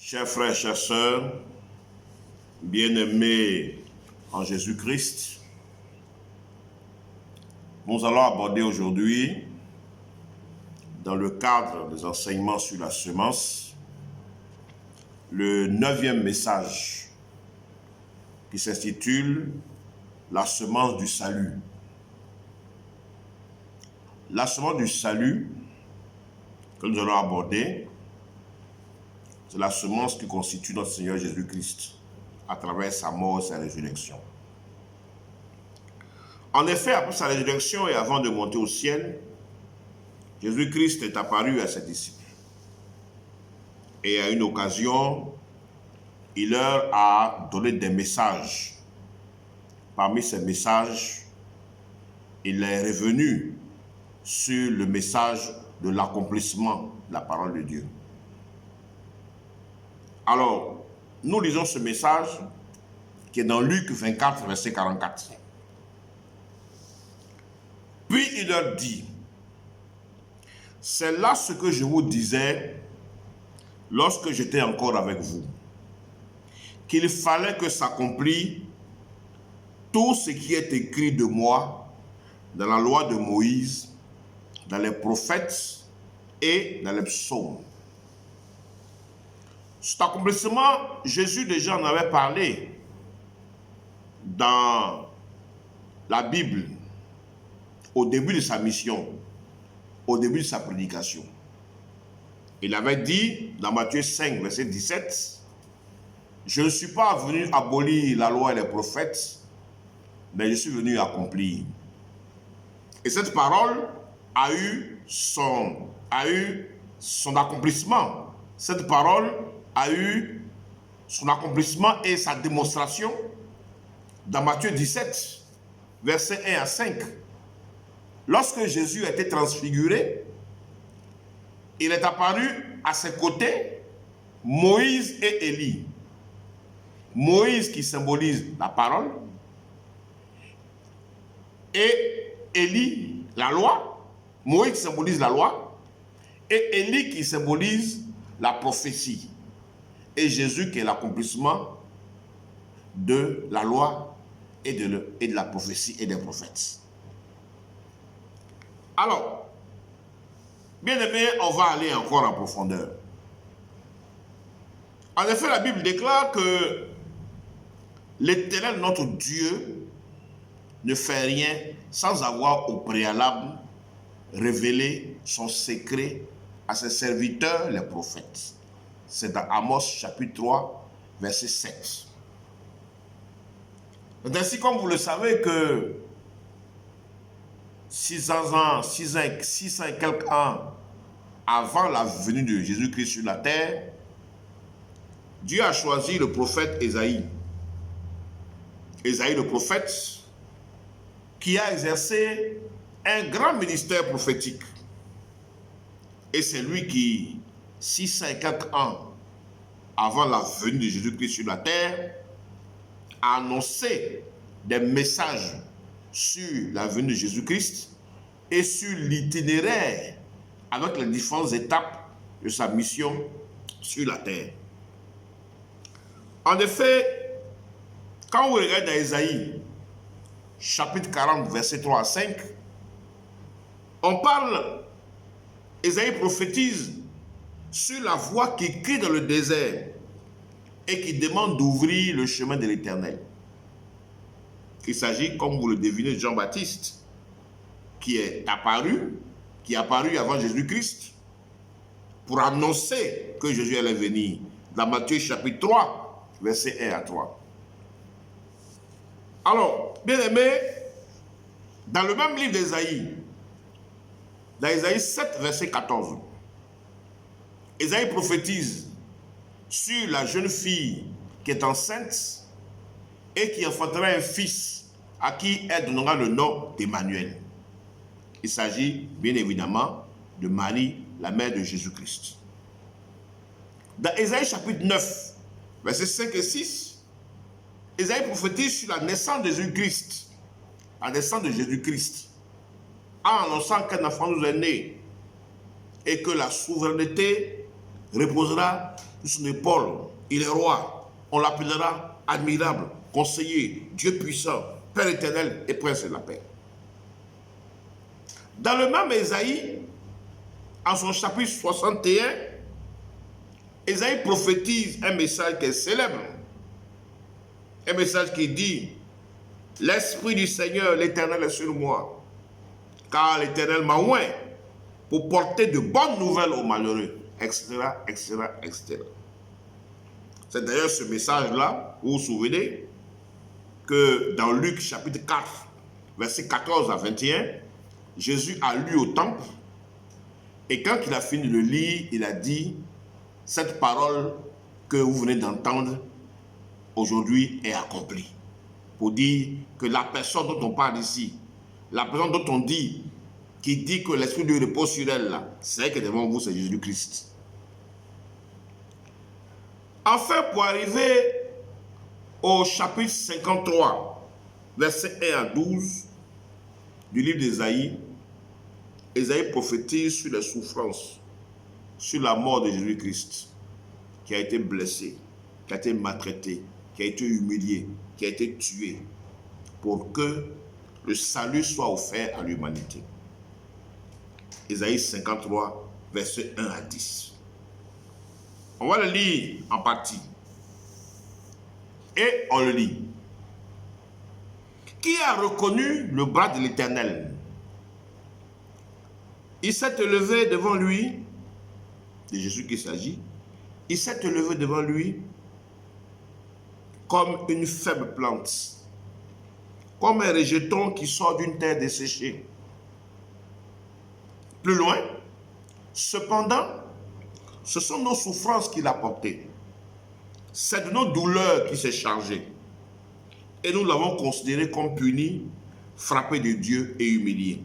Chers frères, chères sœurs, bien-aimés en Jésus-Christ, nous allons aborder aujourd'hui, dans le cadre des enseignements sur la semence, le 9e message qui s'intitule « La semence du salut ». La semence du salut que nous allons aborder, c'est la semence qui constitue notre Seigneur Jésus-Christ à travers sa mort et sa résurrection. En effet, après sa résurrection et avant de monter au ciel, Jésus-Christ est apparu à ses disciples. Et à une occasion, il leur a donné des messages. Parmi ces messages, il est revenu sur le message de l'accomplissement de la parole de Dieu. Alors, nous lisons ce message qui est dans Luc 24, verset 44. Puis il leur dit, « C'est là ce que je vous disais lorsque j'étais encore avec vous, qu'il fallait que s'accomplisse tout ce qui est écrit de moi dans la loi de Moïse, dans les prophètes et dans les psaumes. » Cet accomplissement, Jésus déjà en avait parlé dans la Bible, au début de sa mission, au début de sa prédication. Il avait dit dans Matthieu 5, verset 17, « Je ne suis pas venu abolir la loi et les prophètes, mais je suis venu accomplir. » Et cette parole a eu son accomplissement. Cette parole a eu son accomplissement et sa démonstration dans Matthieu 17, versets 1 à 5. Lorsque Jésus a été transfiguré, il est apparu à ses côtés Moïse et Élie. Moïse qui symbolise la parole et Élie, la loi. Moïse qui symbolise la loi et Élie qui symbolise la prophétie. Et Jésus qui est l'accomplissement de la loi et de la prophétie et des prophètes. Alors, bien aimé, on va aller encore en profondeur. En effet, la Bible déclare que l'Éternel, notre Dieu, ne fait rien sans avoir au préalable révélé son secret à ses serviteurs, les prophètes. C'est dans Amos chapitre 3, verset 7. C'est ainsi, comme vous le savez, que 600 et quelques ans avant la venue de Jésus-Christ sur la terre, Dieu a choisi le prophète Ésaïe. Ésaïe, le prophète, qui a exercé un grand ministère prophétique. Et c'est lui qui, 600 et quelques ans avant la venue de Jésus-Christ sur la terre, a annoncé des messages sur la venue de Jésus-Christ et sur l'itinéraire avec les différentes étapes de sa mission sur la terre. En effet, quand vous regardez dans Ésaïe, chapitre 40, versets 3 à 5, on parle, Ésaïe prophétise sur la voix qui crie dans le désert et qui demande d'ouvrir le chemin de l'Éternel. Il s'agit, comme vous le devinez, de Jean-Baptiste, qui est apparu avant Jésus-Christ pour annoncer que Jésus allait venir. Dans Matthieu chapitre 3, versets 1 à 3. Alors, bien aimé, dans le même livre d'Ésaïe, dans Ésaïe 7, verset 14, Ésaïe prophétise sur la jeune fille qui est enceinte et qui enfantera un fils à qui elle donnera le nom d'Emmanuel. Il s'agit bien évidemment de Marie, la mère de Jésus-Christ. Dans Ésaïe chapitre 9, versets 5 et 6, Ésaïe prophétise sur la naissance de Jésus-Christ, la naissance de Jésus-Christ, en annonçant qu'un enfant nous est né et que la souveraineté reposera sur son épaule. Il est roi. On l'appellera admirable, conseiller, Dieu puissant, Père éternel et prince de la paix. Dans le même Ésaïe, en son chapitre 61, Ésaïe prophétise un message qui est célèbre. Un message qui dit: l'Esprit du Seigneur, l'Éternel est sur moi, car l'Éternel m'a oint pour porter de bonnes nouvelles aux malheureux, etc., etc., etc. C'est d'ailleurs ce message-là, vous vous souvenez, que dans Luc chapitre 4, versets 14 à 21, Jésus a lu au temple, et quand il a fini de lire, il a dit: cette parole que vous venez d'entendre aujourd'hui est accomplie. Pour dire que la personne dont on parle ici, la personne dont on dit, qui dit que l'Esprit de Dieu repose sur elle, là, c'est que devant vous, c'est Jésus-Christ. Enfin, pour arriver au chapitre 53, versets 1 à 12 du livre d'Ésaïe, Ésaïe prophétise sur les souffrances, sur la mort de Jésus-Christ, qui a été blessé, qui a été maltraité, qui a été humilié, qui a été tué, pour que le salut soit offert à l'humanité. Ésaïe 53, versets 1 à 10. On va le lire en partie. Et on le lit. Qui a reconnu le bras de l'Éternel? Il s'est élevé devant lui, de Jésus qu'il s'agit, il s'est élevé devant lui comme une faible plante, comme un rejeton qui sort d'une terre desséchée. Plus loin, cependant, ce sont nos souffrances qu'il a portées. C'est de nos douleurs qu'il s'est chargé. Et nous l'avons considéré comme puni, frappé de Dieu et humilié.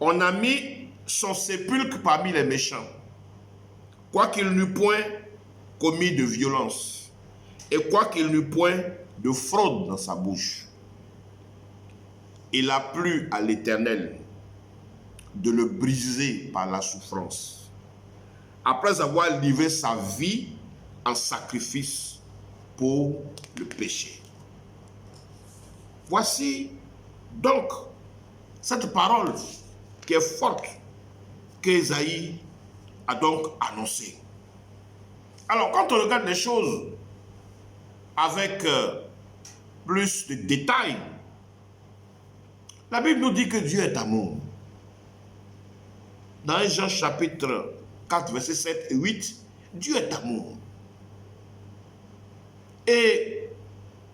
On a mis son sépulcre parmi les méchants, quoiqu'il n'eût point commis de violence, et quoiqu'il n'eût point de fraude dans sa bouche. Il a plu à l'Éternel de le briser par la souffrance, après avoir livré sa vie en sacrifice pour le péché. Voici donc cette parole qui est forte qu'Ésaïe a donc annoncée. Alors, quand on regarde les choses avec plus de détails, la Bible nous dit que Dieu est amour. Dans Jean chapitre 4, versets 7 et 8, Dieu est amour. Et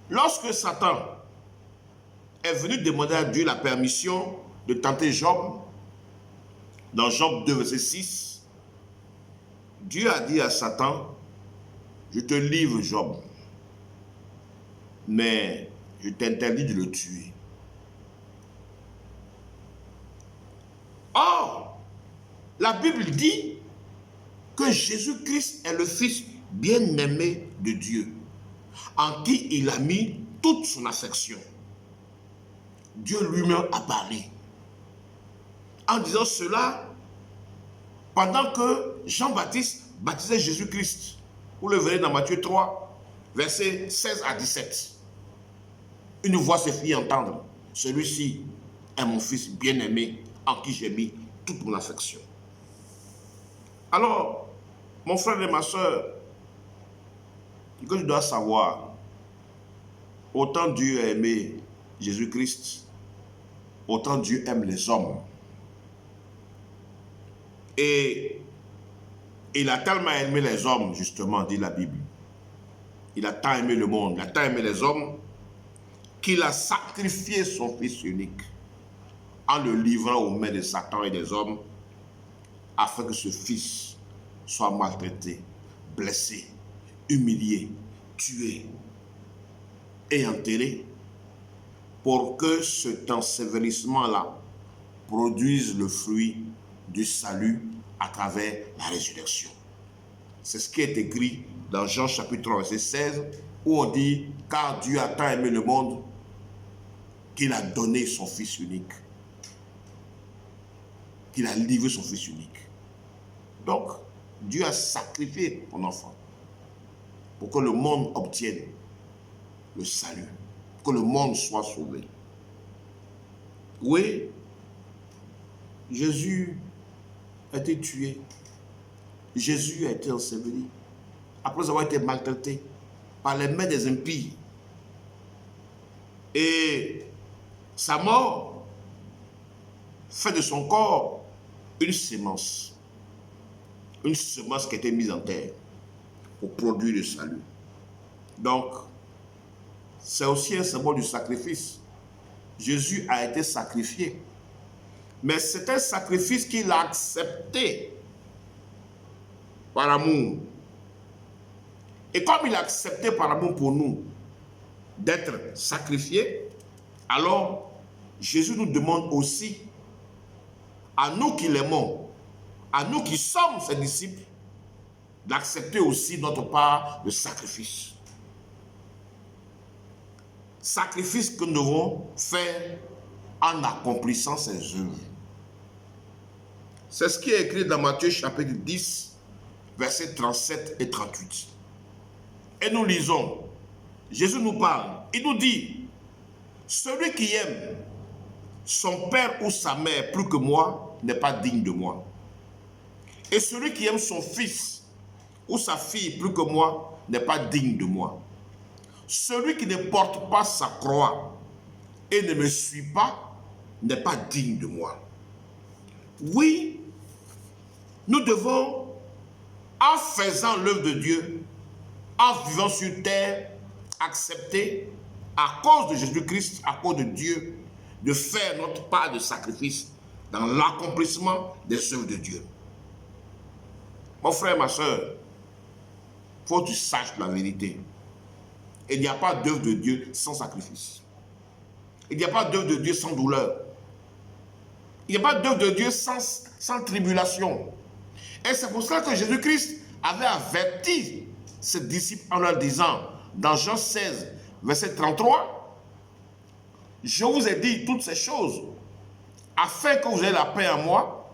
lorsque Satan est venu demander à Dieu la permission de tenter Job, dans Job 2, verset 6, Dieu a dit à Satan: je te livre Job, mais je t'interdis de le tuer. Or, la Bible dit que Jésus-Christ est le Fils bien-aimé de Dieu, en qui il a mis toute son affection. Dieu lui-même a parlé. En disant cela, pendant que Jean-Baptiste baptisait Jésus-Christ, vous le verrez dans Matthieu 3, versets 16 à 17. Une voix se fit entendre: celui-ci est mon Fils bien-aimé, en qui j'ai mis toute mon affection. Alors, mon frère et ma soeur, ce que je dois savoir, autant Dieu a aimé Jésus-Christ, autant Dieu aime les hommes. Et il a tellement aimé les hommes, justement, dit la Bible. Il a tant aimé le monde, il a tant aimé les hommes, qu'il a sacrifié son Fils unique en le livrant aux mains de Satan et des hommes, afin que ce Fils soit maltraité, blessé, humilié, tué et enterré, pour que cet ensevelissement-là produise le fruit du salut à travers la résurrection. C'est ce qui est écrit dans Jean chapitre 3, verset 16, où on dit: car Dieu a tant aimé le monde qu'il a donné son Fils unique, qu'il a livré son Fils unique. Donc, Dieu a sacrifié son enfant pour que le monde obtienne le salut, pour que le monde soit sauvé. Oui, Jésus a été tué. Jésus a été enseveli après avoir été maltraité par les mains des impies. Et sa mort fait de son corps une semence qui a été mise en terre pour produire le salut. Donc, c'est aussi un symbole du sacrifice. Jésus a été sacrifié, mais c'est un sacrifice qu'il a accepté par amour. Et comme il a accepté par amour pour nous d'être sacrifié, alors Jésus nous demande aussi, à nous qui l'aimons, à nous qui sommes ses disciples, d'accepter aussi notre part de sacrifice. Sacrifice que nous devons faire en accomplissant ses œuvres. C'est ce qui est écrit dans Matthieu chapitre 10, versets 37 et 38. Et nous lisons, Jésus nous parle, il nous dit, celui qui aime son père ou sa mère plus que moi n'est pas digne de moi. Et celui qui aime son fils ou sa fille plus que moi n'est pas digne de moi. Celui qui ne porte pas sa croix et ne me suit pas n'est pas digne de moi. Oui, nous devons, en faisant l'œuvre de Dieu, en vivant sur terre, accepter, à cause de Jésus-Christ, à cause de Dieu, de faire notre part de sacrifice dans l'accomplissement des œuvres de Dieu. Mon frère, ma soeur, il faut que tu saches la vérité. Il n'y a pas d'œuvre de Dieu sans sacrifice. Il n'y a pas d'œuvre de Dieu sans douleur. Il n'y a pas d'œuvre de Dieu sans tribulation. Et c'est pour cela que Jésus-Christ avait averti ses disciples en leur disant, dans Jean 16, verset 33, « Je vous ai dit toutes ces choses, afin que vous ayez la paix en moi.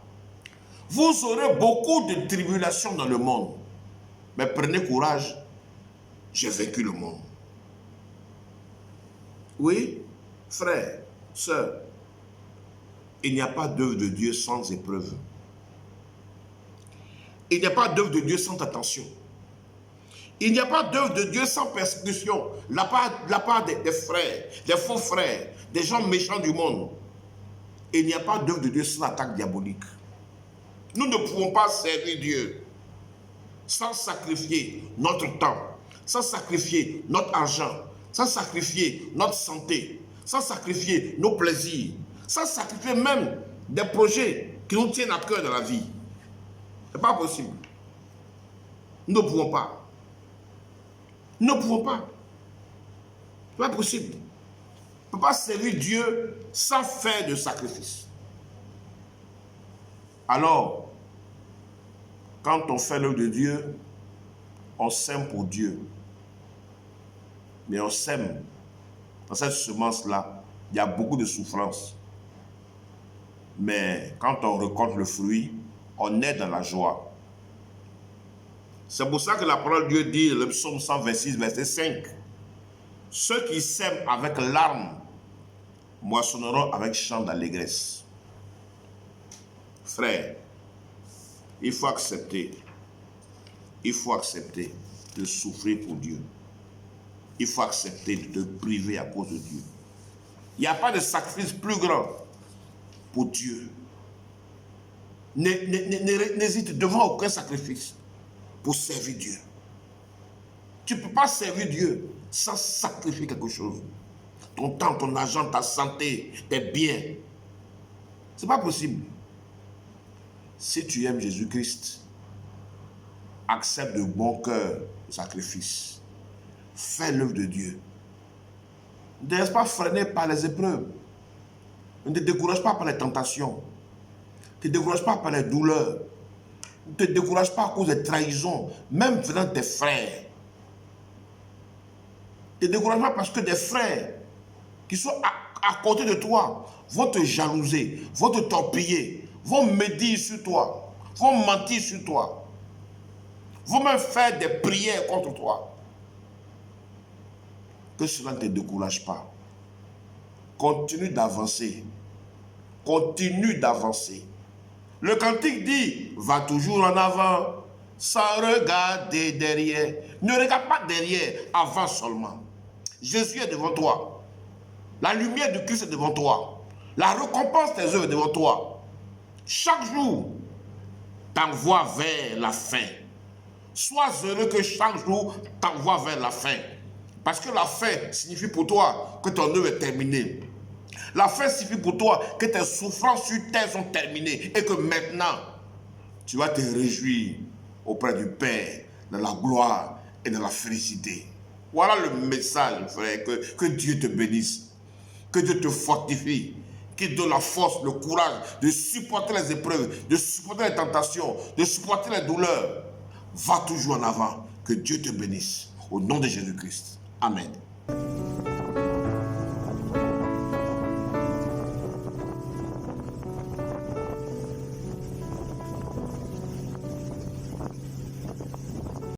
Vous aurez beaucoup de tribulations dans le monde. Mais prenez courage, j'ai vaincu le monde. » Oui, frère, sœur, il n'y a pas d'œuvre de Dieu sans épreuve. Il n'y a pas d'œuvre de Dieu sans attention. Il n'y a pas d'œuvre de Dieu sans persécution. La part des frères, des faux frères, des gens méchants du monde. Il n'y a pas d'œuvre de Dieu sans attaque diabolique. Nous ne pouvons pas servir Dieu sans sacrifier notre temps, sans sacrifier notre argent, sans sacrifier notre santé, sans sacrifier nos plaisirs, sans sacrifier même des projets qui nous tiennent à cœur dans la vie. Ce n'est pas possible. Nous ne pouvons pas. Nous ne pouvons pas. Ce n'est pas possible. On ne peut pas servir Dieu sans faire de sacrifice. Alors, quand on fait l'œuvre de Dieu, on sème pour Dieu. Mais on sème. Dans cette semence-là, il y a beaucoup de souffrance. Mais quand on récolte le fruit, on est dans la joie. C'est pour ça que la parole de Dieu dit, le psaume 126, verset 5, « Ceux qui sèment avec larmes moissonneront avec chant d'allégresse. » Frère, il faut accepter de souffrir pour Dieu. Il faut accepter de te priver à cause de Dieu. Il n'y a pas de sacrifice plus grand pour Dieu. N'hésite devant aucun sacrifice pour servir Dieu. Tu ne peux pas servir Dieu sans sacrifier quelque chose. Ton temps, ton argent, ta santé, tes biens. Ce n'est pas possible. Si tu aimes Jésus-Christ, accepte de bon cœur le sacrifice. Fais l'œuvre de Dieu. Ne te laisse pas freiner par les épreuves. Ne te décourage pas par les tentations. Ne te décourage pas par les douleurs. Ne te décourage pas à cause des trahisons, même venant de tes frères. Ne te décourage pas parce que des frères qui sont à côté de toi vont te jalouser, vont te torpiller, vont médire sur toi, vont mentir sur toi, vont même faire des prières contre toi. Que cela ne te décourage pas. Continue d'avancer. Continue d'avancer. Le cantique dit, va toujours en avant, sans regarder derrière. Ne regarde pas derrière, avance seulement. Jésus est devant toi. La lumière du Christ est devant toi. La récompense des œuvres est devant toi. Chaque jour, t'envoie vers la fin. Sois heureux que chaque jour t'envoie vers la fin. Parce que la fin signifie pour toi que ton œuvre est terminée. La fin signifie pour toi que tes souffrances sur terre sont terminées et que maintenant, tu vas te réjouir auprès du Père de la gloire et de la félicité. Voilà le message, frère, que Dieu te bénisse, que Dieu te fortifie, qu'il te donne la force, le courage de supporter les épreuves, de supporter les tentations, de supporter les douleurs. Va toujours en avant, que Dieu te bénisse. Au nom de Jésus-Christ. Amen.